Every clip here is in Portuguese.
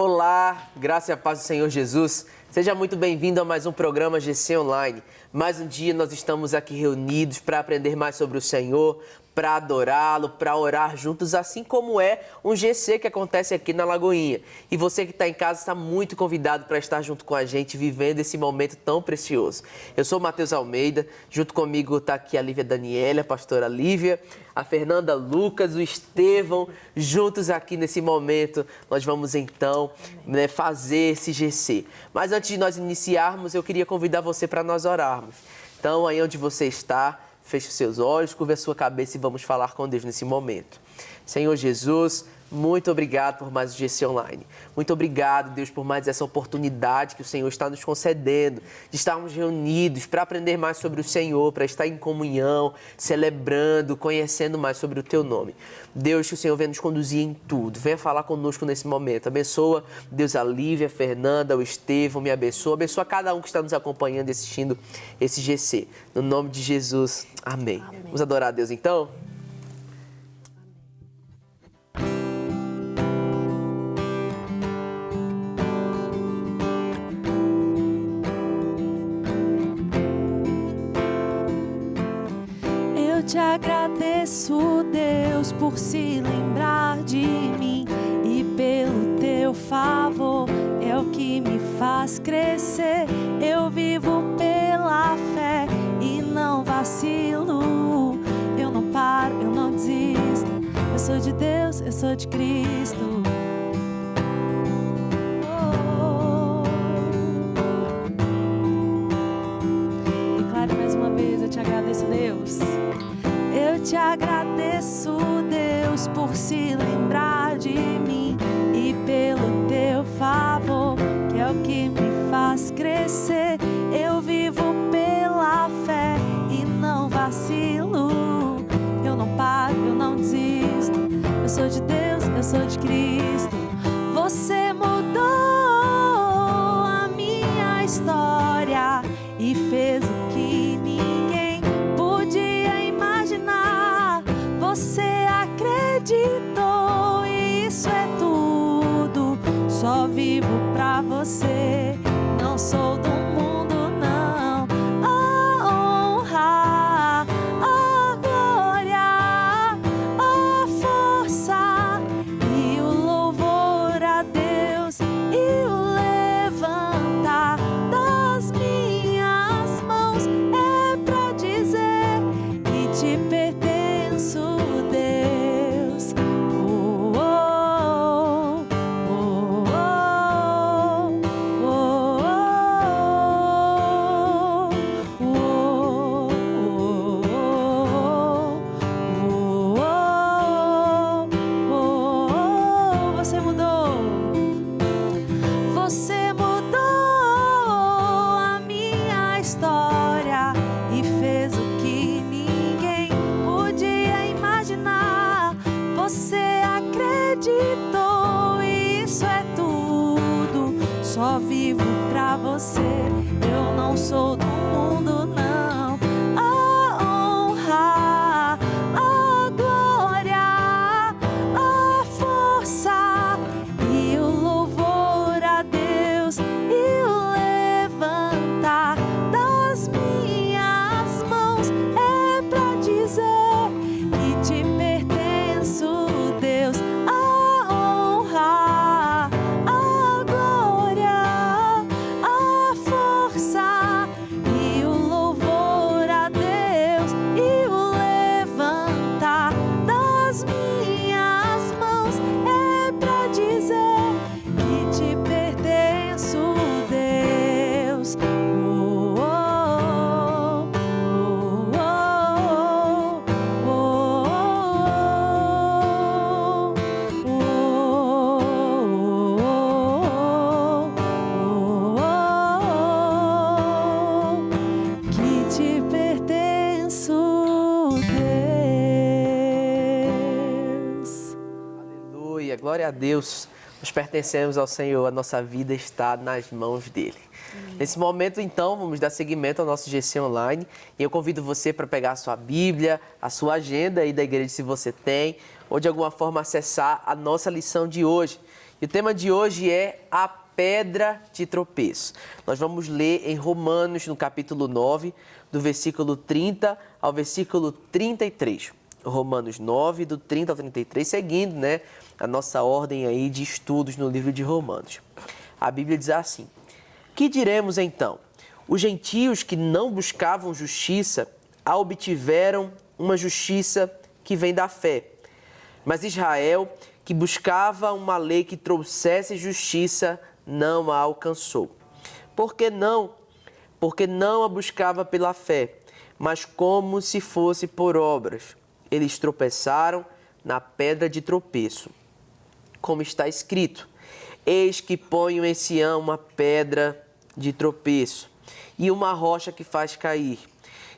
Olá, graça e a paz do Senhor Jesus. Seja muito bem-vindo a mais um programa GC Online. Mais um dia nós estamos aqui reunidos para aprender mais sobre o Senhor, para adorá-lo, para orar juntos, assim como é um GC que acontece aqui na Lagoinha. E você que está em casa está muito convidado para estar junto com a gente, vivendo esse momento tão precioso. Eu sou o Matheus Almeida, junto comigo está aqui a Lívia Daniela, a pastora Lívia, a Fernanda Lucas, o Estevão, juntos aqui nesse momento. Nós vamos então fazer esse GC. Mas antes de nós iniciarmos, eu queria convidar você para nós orarmos. Então, aí onde você está, feche os seus olhos, curva a sua cabeça e vamos falar com Deus nesse momento. Senhor Jesus, muito obrigado por mais o GC Online. Muito obrigado, Deus, por mais essa oportunidade que o Senhor está nos concedendo de estarmos reunidos para aprender mais sobre o Senhor, para estar em comunhão, celebrando, conhecendo mais sobre o Teu nome. Deus, que o Senhor venha nos conduzir em tudo. Venha falar conosco nesse momento. Abençoa, Deus, a Lívia, a Fernanda, o Estevão, me abençoa. Abençoa cada um que está nos acompanhando e assistindo esse GC. No nome de Jesus, amém. Vamos adorar a Deus então? Eu te agradeço, Deus, por se lembrar de mim e pelo teu favor é o que me faz crescer. Eu vivo pela fé e não vacilo. Eu não paro, eu não desisto. Eu sou de Deus, eu sou de Cristo. Declare mais uma vez, eu te agradeço, Deus. Eu te agradeço, Deus, por se lembrar de mim e pelo teu favor, que é o que me faz crescer. Eu vivo pela fé e não vacilo. Eu não paro, eu não desisto. Eu sou de Deus, eu sou de Cristo. Você mudou a minha história e fez o que ninguém podia imaginar. Você acreditou e isso é tudo. Só vivo pra você. Não sou do mundo, não. A honra, a glória, a força e o louvor a Deus e o levantar das minhas mãos é pra dizer que te pertenço, Deus. Oh, oh, oh, oh, oh, Você mudou. Você mudou a minha história e fez o que ninguém podia imaginar. Você acreditou e isso é tudo. Só vivo pra você. Eu não sou do mundo, não. A honra, a glória, a força e o louvor a Deus e o levantar das minhas mãos é pra dizer que te pertenço, Deus. A honra, a glória, a força e o louvor a Deus e o levantar das minhas mãos é pra dizer que te pertenço, Deus. Oh, oh, oh, oh, oh, que te pertenço, Deus. Aleluia, glória a Deus. Nós pertencemos ao Senhor, a nossa vida está nas mãos dEle. Nesse momento, então, vamos dar seguimento ao nosso GC Online. E eu convido você para pegar a sua Bíblia, a sua agenda aí da igreja, se você tem, ou de alguma forma acessar a nossa lição de hoje. E o tema de hoje é a pedra de tropeço. Nós vamos ler em Romanos, no capítulo 9, do versículo 30 ao versículo 33. Romanos 9, do 30 ao 33, seguindo, a nossa ordem aí de estudos no livro de Romanos. A Bíblia diz assim: que diremos então? Os gentios que não buscavam justiça a obtiveram uma justiça que vem da fé. Mas Israel, que buscava uma lei que trouxesse justiça, não a alcançou. Por que não? Porque não a buscava pela fé, mas como se fosse por obras. Eles tropeçaram na pedra de tropeço. Como está escrito: eis que ponho em Sião uma pedra de tropeço e uma rocha que faz cair,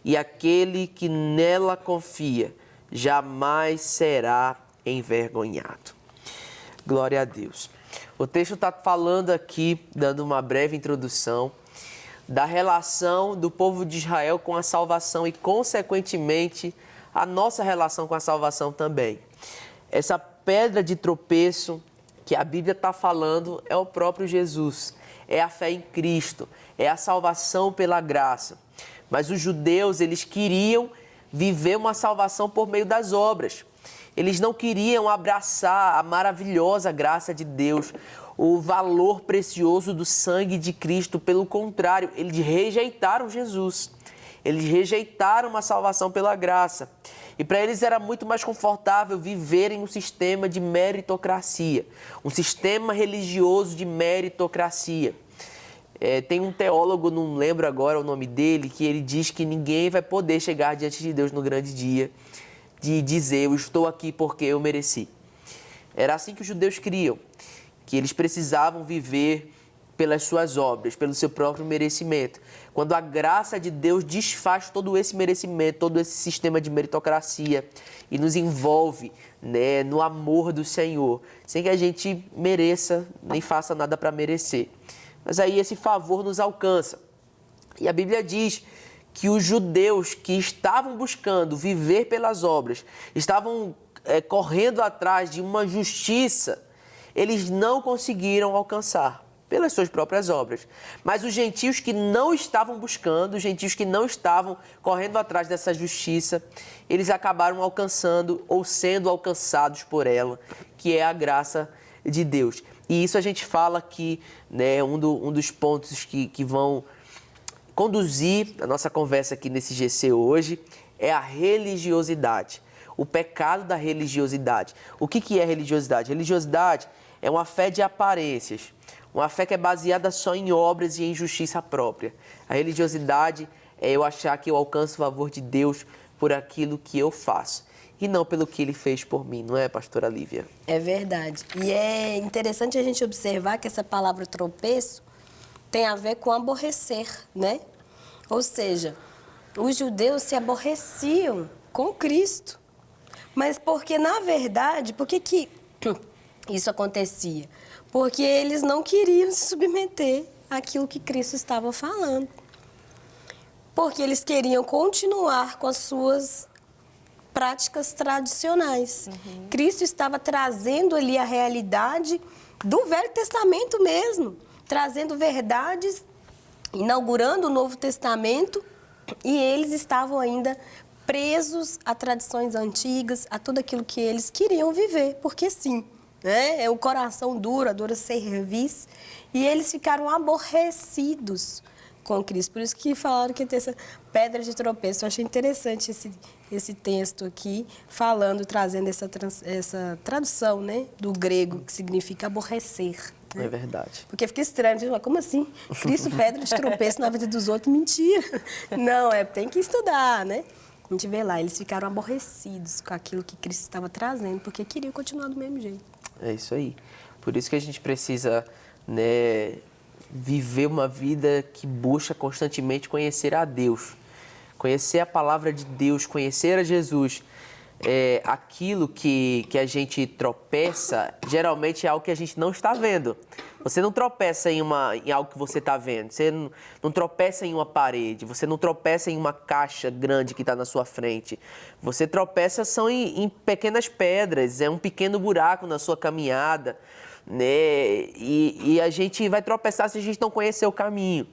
e aquele que nela confia jamais será envergonhado. Glória a Deus. O texto está falando aqui, dando uma breve introdução, da relação do povo de Israel com a salvação e, consequentemente, a nossa relação com a salvação também. Essa pedra de tropeço que a Bíblia está falando é o próprio Jesus, é a fé em Cristo, é a salvação pela graça. Mas os judeus, eles queriam viver uma salvação por meio das obras. Eles não queriam abraçar a maravilhosa graça de Deus, o valor precioso do sangue de Cristo. Pelo contrário, eles rejeitaram Jesus. Eles rejeitaram uma salvação pela graça. E para eles era muito mais confortável viverem um sistema de meritocracia, um sistema religioso de meritocracia. Tem um teólogo, não lembro agora o nome dele, que ele diz que ninguém vai poder chegar diante de Deus no grande dia de dizer: eu estou aqui porque eu mereci. Era assim que os judeus criam, que eles precisavam viver pelas suas obras, pelo seu próprio merecimento. Quando a graça de Deus desfaz todo esse merecimento, todo esse sistema de meritocracia e nos envolve, no amor do Senhor, sem que a gente mereça, nem faça nada para merecer. Mas aí esse favor nos alcança. E a Bíblia diz que os judeus que estavam buscando viver pelas obras, estavam correndo atrás de uma justiça, eles não conseguiram alcançar pelas suas próprias obras. Mas os gentios que não estavam buscando, os gentios que não estavam correndo atrás dessa justiça, eles acabaram alcançando ou sendo alcançados por ela, que é a graça de Deus. E isso a gente fala que, um dos pontos que vão conduzir a nossa conversa aqui nesse GC hoje é a religiosidade, o pecado da religiosidade. O que é religiosidade? Religiosidade é uma fé de aparências, uma fé que é baseada só em obras e em justiça própria. A religiosidade é eu achar que eu alcanço o favor de Deus por aquilo que eu faço e não pelo que Ele fez por mim, não é, pastora Lívia? É verdade. E é interessante a gente observar que essa palavra tropeço tem a ver com aborrecer, né? Ou seja, os judeus se aborreciam com Cristo. Mas porque, na verdade, por que isso acontecia? Porque eles não queriam se submeter àquilo que Cristo estava falando. Porque eles queriam continuar com as suas práticas tradicionais. Cristo estava trazendo ali a realidade do Velho Testamento mesmo, trazendo verdades, inaugurando o Novo Testamento, e eles estavam ainda presos a tradições antigas, a tudo aquilo que eles queriam viver, porque sim, é o coração duro, a dura cerviz, e eles ficaram aborrecidos com Cristo. Por isso que falaram que tem essa pedra de tropeço. Eu achei interessante esse texto aqui, trazendo essa tradução, do grego, que significa aborrecer. É verdade. Porque fica estranho, mas como assim? Cristo, pedra de tropeço na vida dos outros? Mentira. Não, tem que estudar, né? A gente vê lá, eles ficaram aborrecidos com aquilo que Cristo estava trazendo, porque queriam continuar do mesmo jeito. É isso aí. Por isso que a gente precisa, viver uma vida que busca constantemente conhecer a Deus, conhecer a palavra de Deus, conhecer a Jesus. Aquilo que a gente tropeça, geralmente é algo que a gente não está vendo. Você não tropeça em algo que você está vendo, você não tropeça em uma parede, você não tropeça em uma caixa grande que está na sua frente. Você tropeça em pequenas pedras, é um pequeno buraco na sua caminhada. né? E a gente vai tropeçar se a gente não conhecer o caminho.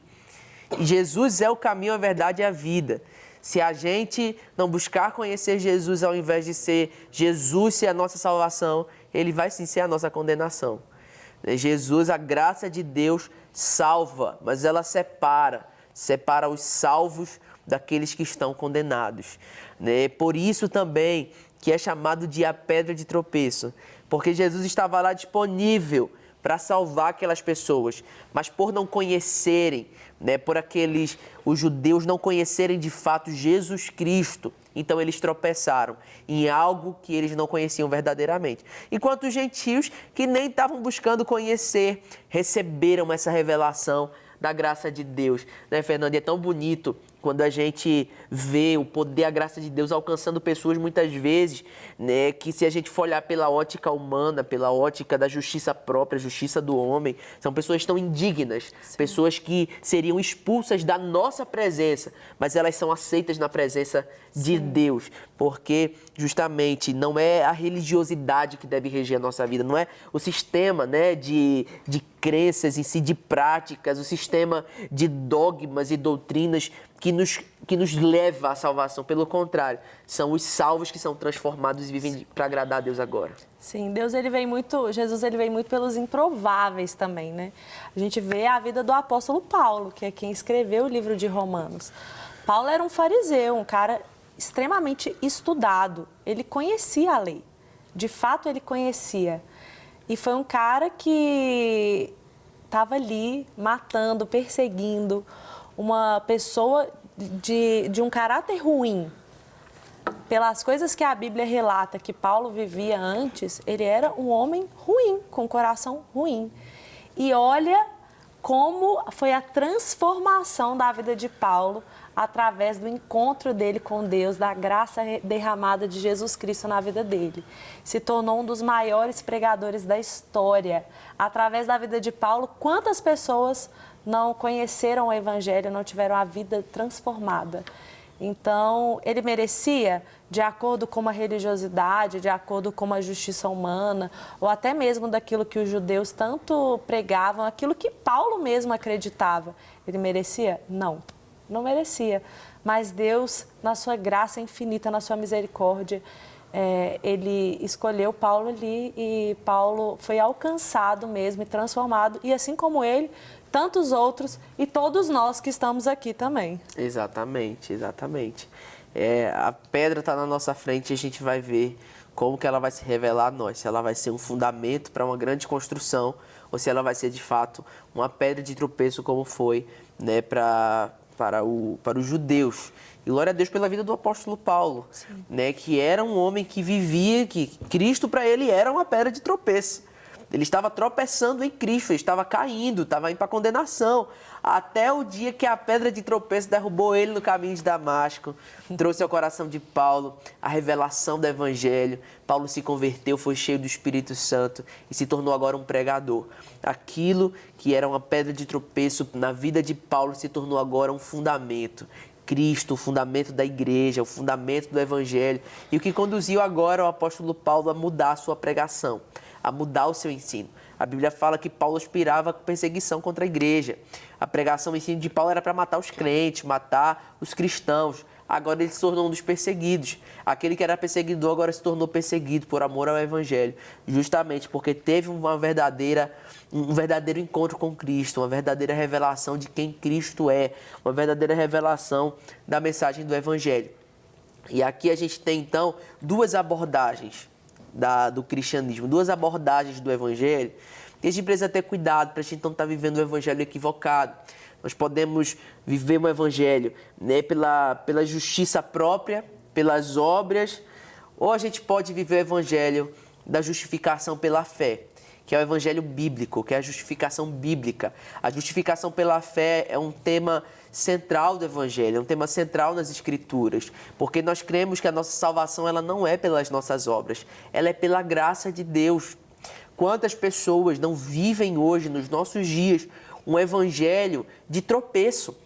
E Jesus é o caminho, a verdade e a vida. Se a gente não buscar conhecer Jesus ao invés de ser Jesus ser a nossa salvação, ele vai sim ser a nossa condenação. Jesus, a graça de Deus salva, mas ela separa os salvos daqueles que estão condenados. Por isso também que é chamado de a pedra de tropeço, porque Jesus estava lá disponível para salvar aquelas pessoas, mas por não conhecerem, os judeus não conhecerem de fato Jesus Cristo, então eles tropeçaram em algo que eles não conheciam verdadeiramente. Enquanto os gentios que nem estavam buscando conhecer, receberam essa revelação da graça de Deus. Fernando? E é tão bonito quando a gente vê o poder, a graça de Deus alcançando pessoas muitas vezes, que se a gente for olhar pela ótica humana, pela ótica da justiça própria, justiça do homem, são pessoas tão indignas, sim, pessoas que seriam expulsas da nossa presença, mas elas são aceitas na presença de sim, Deus, porque justamente não é a religiosidade que deve reger a nossa vida, não é o sistema de crenças em si, de práticas, o sistema de dogmas e doutrinas que nos leva à salvação. Pelo contrário, são os salvos que são transformados e vivem para agradar a Deus agora. Sim, Jesus ele vem muito pelos improváveis também, né? A gente vê a vida do apóstolo Paulo, que é quem escreveu o livro de Romanos. Paulo era um fariseu, um cara extremamente estudado. Ele conhecia a lei. De fato, ele conhecia. E foi um cara que estava ali matando, perseguindo uma pessoa de um caráter ruim. Pelas coisas que a Bíblia relata que Paulo vivia antes, ele era um homem ruim, com um coração ruim. E olha como foi a transformação da vida de Paulo através do encontro dele com Deus, da graça derramada de Jesus Cristo na vida dele. Se tornou um dos maiores pregadores da história. Através da vida de Paulo, quantas pessoas não conheceram o Evangelho, não tiveram a vida transformada? Então, ele merecia, de acordo com a religiosidade, de acordo com a justiça humana, ou até mesmo daquilo que os judeus tanto pregavam, aquilo que Paulo mesmo acreditava. Ele merecia? Não, não merecia. Mas Deus, na sua graça infinita, na sua misericórdia, ele escolheu Paulo ali e Paulo foi alcançado mesmo e transformado. E assim como ele, tantos outros e todos nós que estamos aqui também. Exatamente, exatamente. A pedra está na nossa frente e a gente vai ver como que ela vai se revelar a nós. Se ela vai ser um fundamento para uma grande construção ou se ela vai ser, de fato, uma pedra de tropeço como foi, para os judeus. E glória a Deus pela vida do apóstolo Paulo, que era um homem que vivia, que Cristo para ele era uma pedra de tropeço. Ele estava tropeçando em Cristo, ele estava caindo, estava indo para a condenação. Até o dia que a pedra de tropeço derrubou ele no caminho de Damasco, trouxe ao coração de Paulo a revelação do Evangelho. Paulo se converteu, foi cheio do Espírito Santo e se tornou agora um pregador. Aquilo que era uma pedra de tropeço na vida de Paulo se tornou agora um fundamento. Cristo, o fundamento da igreja, o fundamento do Evangelho. E o que conduziu agora o apóstolo Paulo a mudar a sua pregação, a mudar o seu ensino. A Bíblia fala que Paulo aspirava com perseguição contra a igreja. A pregação, o ensino de Paulo era para matar os crentes, matar os cristãos. Agora ele se tornou um dos perseguidos. Aquele que era perseguidor agora se tornou perseguido por amor ao Evangelho. Justamente porque teve um verdadeiro encontro com Cristo, uma verdadeira revelação de quem Cristo é, uma verdadeira revelação da mensagem do Evangelho. E aqui a gente tem, então, duas abordagens do cristianismo, duas abordagens do Evangelho, e a gente precisa ter cuidado para a gente não estar vivendo o Evangelho equivocado. Nós podemos viver um Evangelho pela justiça própria, pelas obras, ou a gente pode viver o Evangelho da justificação pela fé, que é o Evangelho bíblico, que é a justificação bíblica. A justificação pela fé é um tema central do Evangelho, é um tema central nas Escrituras, porque nós cremos que a nossa salvação ela não é pelas nossas obras, ela é pela graça de Deus. Quantas pessoas não vivem hoje, nos nossos dias, um evangelho de tropeço?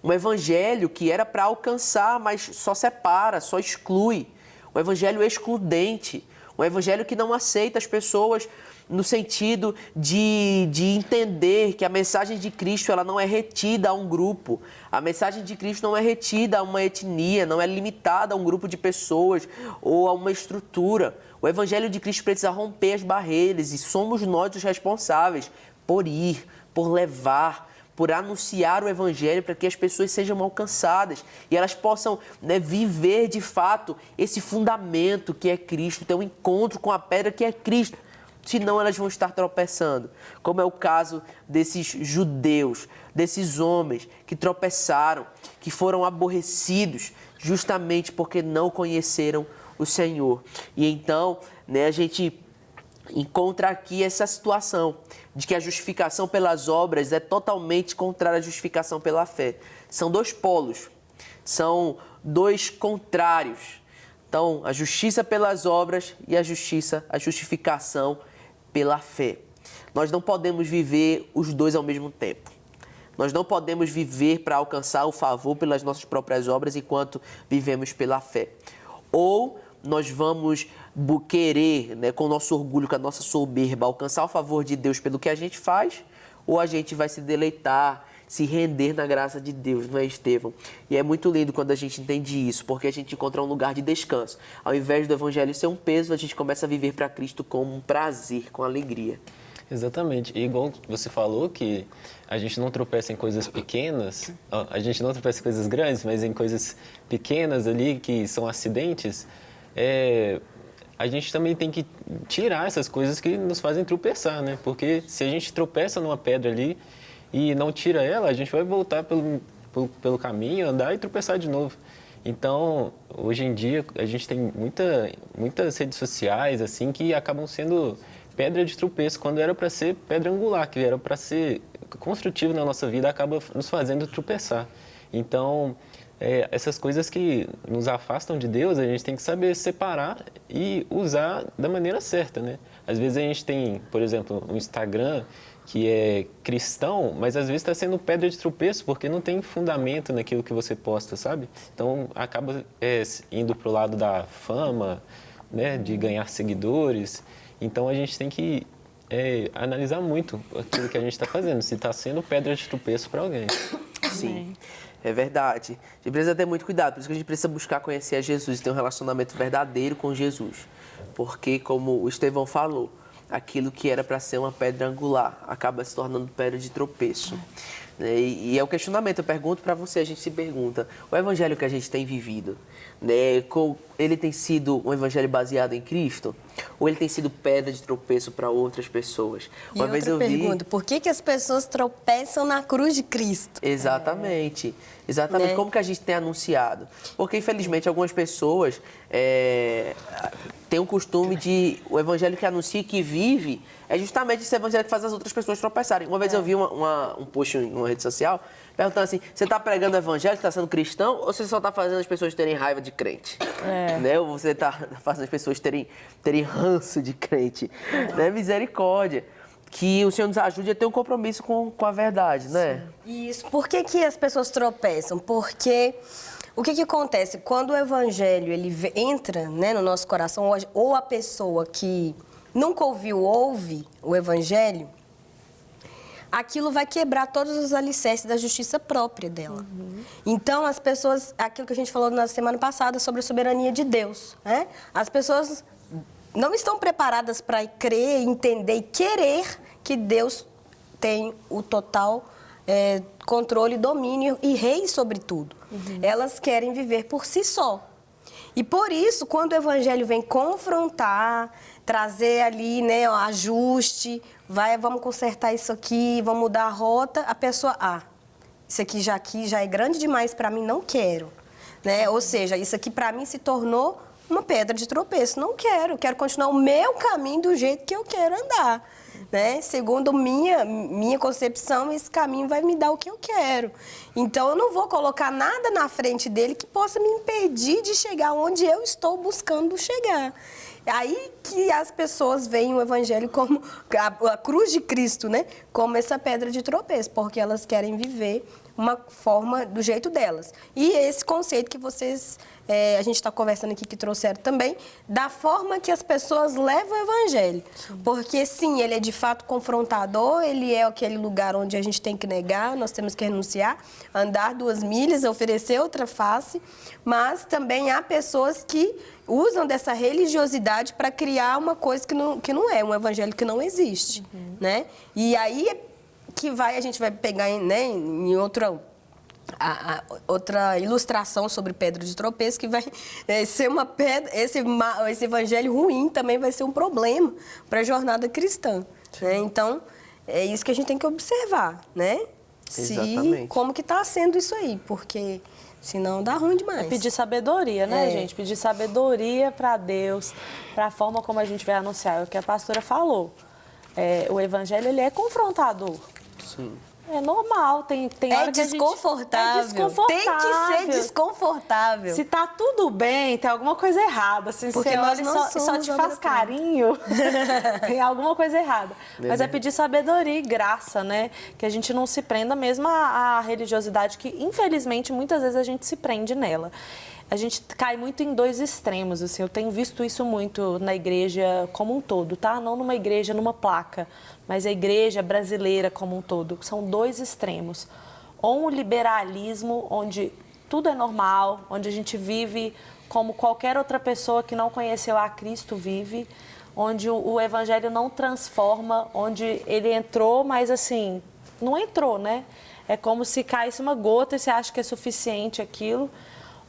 Um evangelho que era para alcançar, mas só separa, só exclui. Um evangelho excludente. Um evangelho que não aceita as pessoas no sentido de entender que a mensagem de Cristo ela não é retida a um grupo. A mensagem de Cristo não é retida a uma etnia, não é limitada a um grupo de pessoas ou a uma estrutura. O Evangelho de Cristo precisa romper as barreiras e somos nós os responsáveis por ir, por levar, por anunciar o Evangelho para que as pessoas sejam alcançadas e elas possam, né, viver de fato esse fundamento que é Cristo, ter um encontro com a pedra que é Cristo. Senão elas vão estar tropeçando, como é o caso desses judeus, desses homens que tropeçaram, que foram aborrecidos justamente porque não conheceram o Senhor. E então, né, a gente encontra aqui essa situação de que a justificação pelas obras é totalmente contrária à justificação pela fé. São dois polos, são dois contrários. Então, a justiça pelas obras e a justificação pela fé. Nós não podemos viver os dois ao mesmo tempo. Nós não podemos viver para alcançar o favor pelas nossas próprias obras enquanto vivemos pela fé. Ou nós vamos querer, né, com o nosso orgulho, com a nossa soberba, alcançar o favor de Deus pelo que a gente faz, ou a gente vai se deleitar, se render na graça de Deus, não é, Estevão? E é muito lindo quando a gente entende isso, porque a gente encontra um lugar de descanso. Ao invés do Evangelho ser um peso, a gente começa a viver para Cristo como um prazer, com alegria. Exatamente. E igual você falou que a gente não tropeça em coisas pequenas, a gente não tropeça em coisas grandes, mas em coisas pequenas ali que são acidentes, a gente também tem que tirar essas coisas que nos fazem tropeçar, né? Porque se a gente tropeça numa pedra ali e não tira ela, a gente vai voltar pelo caminho, andar e tropeçar de novo. Então, hoje em dia, a gente tem muitas redes sociais assim que acabam sendo pedra de tropeço, quando era para ser pedra angular, que era para ser construtivo na nossa vida, acaba nos fazendo tropeçar. Então, essas coisas que nos afastam de Deus, a gente tem que saber separar e usar da maneira certa, né? Às vezes a gente tem, por exemplo, um Instagram que é cristão, mas às vezes está sendo pedra de tropeço porque não tem fundamento naquilo que você posta, sabe? Então, acaba indo para o lado da fama, né, de ganhar seguidores. Então, a gente tem que analisar muito aquilo que a gente está fazendo, se está sendo pedra de tropeço para alguém. Sim, é verdade. A gente precisa ter muito cuidado, por isso que a gente precisa buscar conhecer a Jesus e ter um relacionamento verdadeiro com Jesus. Porque, como o Estevão falou, aquilo que era para ser uma pedra angular acaba se tornando pedra de tropeço. E é o questionamento, eu pergunto para você, a gente se pergunta, o evangelho que a gente tem vivido, né, ele tem sido um evangelho baseado em Cristo? Ou ele tem sido pedra de tropeço para outras pessoas? Uma vez eu pergunto, por que as pessoas tropeçam na cruz de Cristo? Exatamente. Exatamente. Né? Como que a gente tem anunciado? Porque, infelizmente, algumas pessoas têm o costume de... O evangelho que anuncia e que vive é justamente esse evangelho que faz as outras pessoas tropeçarem. Uma vez eu vi um post em uma rede social perguntando assim, você está pregando o evangelho, está sendo cristão, ou você só está fazendo as pessoas terem raiva de crente? Né? Ou você está fazendo as pessoas terem ranço de crente? Né? Misericórdia. Que o Senhor nos ajude a ter um compromisso com a verdade, né? Sim. Isso. Por que as pessoas tropeçam? Porque o que acontece? Quando o evangelho ele entra, né, no nosso coração, ou a pessoa que nunca ouve o evangelho, aquilo vai quebrar todos os alicerces da justiça própria dela. Uhum. Então, as pessoas... Aquilo que a gente falou na semana passada sobre a soberania de Deus, né? As pessoas não estão preparadas para crer, entender e querer que Deus tem o total controle, domínio e rei sobre tudo. Uhum. Elas querem viver por si só. E por isso, quando o evangelho vem confrontar, trazer ali, né, ajuste, vamos consertar isso aqui, vamos mudar a rota, a pessoa, isso aqui já é grande demais para mim, não quero. Né? Ou seja, isso aqui para mim se tornou uma pedra de tropeço. Não quero continuar o meu caminho do jeito que eu quero andar. Né? Segundo minha concepção, esse caminho vai me dar o que eu quero. Então, eu não vou colocar nada na frente dele que possa me impedir de chegar onde eu estou buscando chegar. Aí que as pessoas veem o evangelho como a cruz de Cristo, né? Como essa pedra de tropeço, porque elas querem viver uma forma do jeito delas. E esse conceito que vocês, a gente está conversando aqui, que trouxeram também, da forma que as pessoas levam o evangelho. Porque, sim, ele é de fato confrontador, ele é aquele lugar onde a gente tem que negar, nós temos que renunciar, andar 2 milhas, oferecer outra face, mas também há pessoas que usam dessa religiosidade para criar uma coisa que não é, um evangelho que não existe, né? E aí que a gente vai pegar, né, em outra ilustração sobre pedra de tropeço, que vai ser uma pedra, esse evangelho ruim também vai ser um problema para a jornada cristã, né? Então, é isso que a gente tem que observar, né? Exatamente. Como que está sendo isso aí, porque senão dá ruim demais. Pedir sabedoria, né, gente? Pedir sabedoria para Deus, para a forma como a gente vai anunciar. É o que a pastora falou. O evangelho, ele é confrontador. Sim. É normal, tem hora que desconfortável. É desconfortável. Tem que ser desconfortável. Se tá tudo bem, tem alguma coisa errada. Se porque você nós olha não e só te faz carinho, tem alguma coisa errada. Mas é pedir sabedoria e graça, né? Que a gente não se prenda mesmo à religiosidade, que infelizmente muitas vezes a gente se prende nela. A gente cai muito em 2 extremos, assim. Eu tenho visto isso muito na igreja como um todo, tá? Não numa igreja, numa placa, mas a igreja brasileira como um todo. São 2 extremos. Ou um liberalismo, onde tudo é normal, onde a gente vive como qualquer outra pessoa que não conheceu a Cristo vive, onde o evangelho não transforma, onde ele entrou, mas assim, não entrou, né? É como se caísse uma gota e você acha que é suficiente aquilo.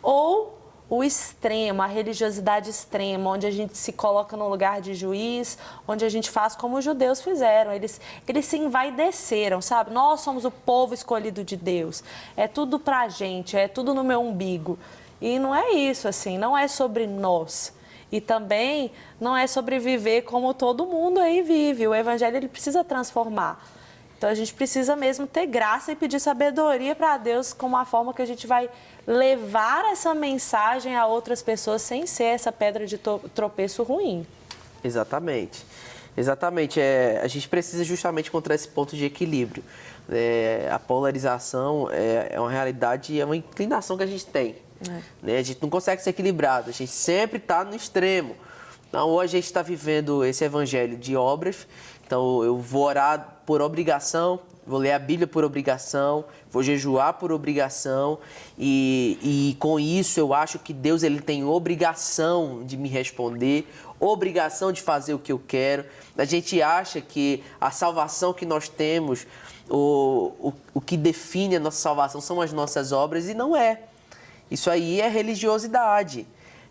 Ou o extremo, a religiosidade extrema, onde a gente se coloca no lugar de juiz, onde a gente faz como os judeus fizeram. Eles se envaideceram, sabe? Nós somos o povo escolhido de Deus. É tudo pra gente, é tudo no meu umbigo. E não é isso, assim, não é sobre nós. E também não é sobre viver como todo mundo aí vive. O evangelho, ele precisa transformar. Então, a gente precisa mesmo ter graça e pedir sabedoria para Deus como a forma que a gente vai levar essa mensagem a outras pessoas sem ser essa pedra de tropeço ruim. Exatamente. Exatamente. A gente precisa justamente encontrar esse ponto de equilíbrio. A polarização é uma realidade, é uma inclinação que a gente tem. Né? A gente não consegue ser equilibrado, a gente sempre está no extremo. Então, hoje a gente está vivendo esse evangelho de obras. Então, eu vou orar por obrigação, vou ler a Bíblia por obrigação, vou jejuar por obrigação e com isso eu acho que Deus ele tem obrigação de me responder, obrigação de fazer o que eu quero. A gente acha que a salvação que nós temos, o que define a nossa salvação são as nossas obras e não é. Isso aí é religiosidade,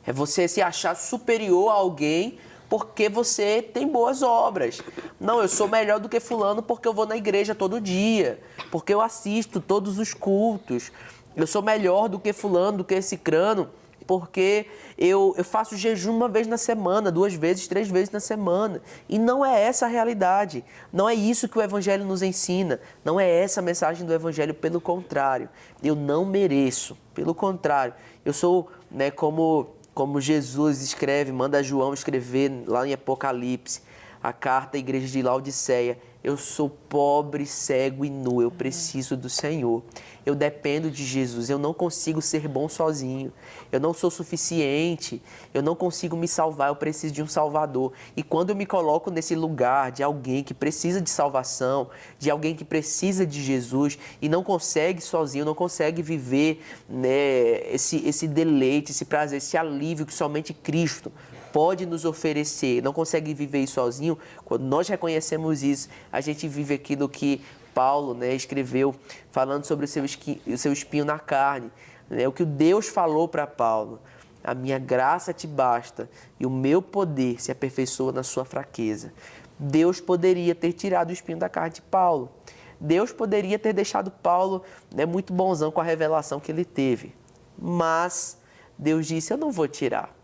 é você se achar superior a alguém porque você tem boas obras. Não, eu sou melhor do que fulano porque eu vou na igreja todo dia, porque eu assisto todos os cultos. Eu sou melhor do que fulano, do que cicrano, porque eu faço jejum 1 vez na semana, 2 vezes, 3 vezes na semana. E não é essa a realidade. Não é isso que o Evangelho nos ensina. Não é essa a mensagem do Evangelho, pelo contrário. Eu não mereço. Pelo contrário, eu sou, né, como Jesus escreve, manda João escrever lá em Apocalipse, a carta à igreja de Laodiceia. Eu sou pobre, cego e nu, eu preciso do Senhor. Eu dependo de Jesus, eu não consigo ser bom sozinho. Eu não sou suficiente, eu não consigo me salvar, eu preciso de um Salvador. E quando eu me coloco nesse lugar de alguém que precisa de salvação, de alguém que precisa de Jesus e não consegue sozinho, não consegue viver, né, esse deleite, esse prazer, esse alívio que somente Cristo pode nos oferecer, não consegue viver isso sozinho, quando nós reconhecemos isso, a gente vive aquilo que Paulo, né, escreveu, falando sobre o seu espinho na carne, né, o que Deus falou para Paulo: a minha graça te basta e o meu poder se aperfeiçoa na sua fraqueza. Deus poderia ter tirado o espinho da carne de Paulo, Deus poderia ter deixado Paulo, né, muito bonzão com a revelação que ele teve, mas Deus disse: eu não vou tirar.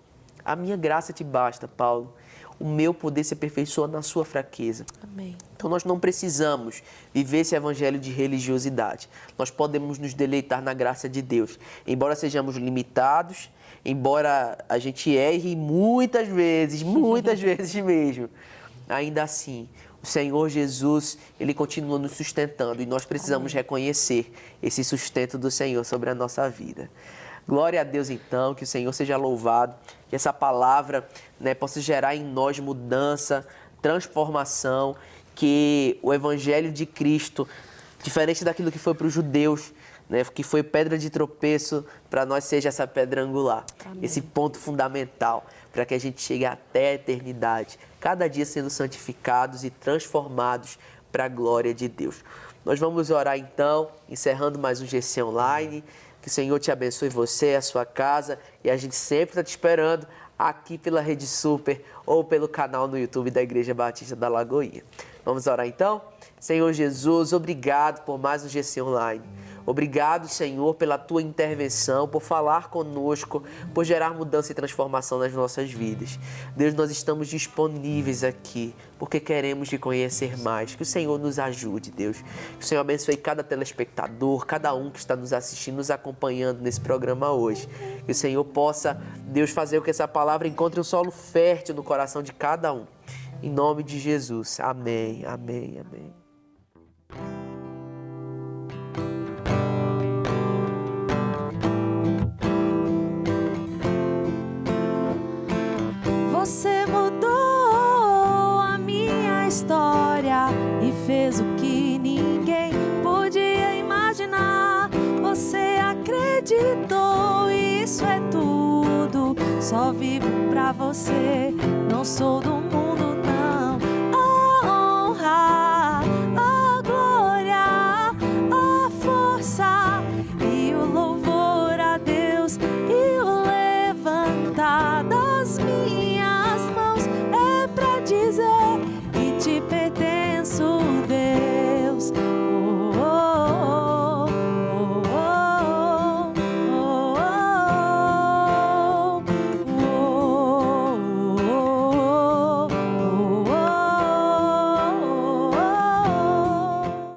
A minha graça te basta, Paulo. O meu poder se aperfeiçoa na sua fraqueza. Amém. Então, nós não precisamos viver esse evangelho de religiosidade. Nós podemos nos deleitar na graça de Deus. Embora sejamos limitados, embora a gente erre muitas vezes mesmo, ainda assim, O Senhor Jesus, Ele continua nos sustentando e nós precisamos reconhecer esse sustento do Senhor sobre a nossa vida. Glória a Deus, então, que o Senhor seja louvado, que essa palavra, né, possa gerar em nós mudança, transformação, que o Evangelho de Cristo, diferente daquilo que foi para os judeus, né, que foi pedra de tropeço, para nós seja essa pedra angular, esse ponto fundamental, para que a gente chegue até a eternidade, cada dia sendo santificados e transformados para a glória de Deus. Nós vamos orar então, encerrando mais um GC Online. Que o Senhor te abençoe, você, a sua casa, e a gente sempre está te esperando aqui pela Rede Super ou pelo canal no YouTube da Igreja Batista da Lagoinha. Vamos orar então? Senhor Jesus, obrigado por mais um GC Online. Obrigado, Senhor, pela Tua intervenção, por falar conosco, por gerar mudança e transformação nas nossas vidas. Deus, nós estamos disponíveis aqui, porque queremos Te conhecer mais. Que o Senhor nos ajude, Deus. Que o Senhor abençoe cada telespectador, cada um que está nos assistindo, nos acompanhando nesse programa hoje. Que o Senhor possa, Deus, fazer com que essa palavra encontre um solo fértil no coração de cada um. Em nome de Jesus. Amém, amém, amém. Você mudou a minha história e fez o que ninguém podia imaginar. Você acreditou, isso é tudo. Só vivo pra você, não sou do mundo, não.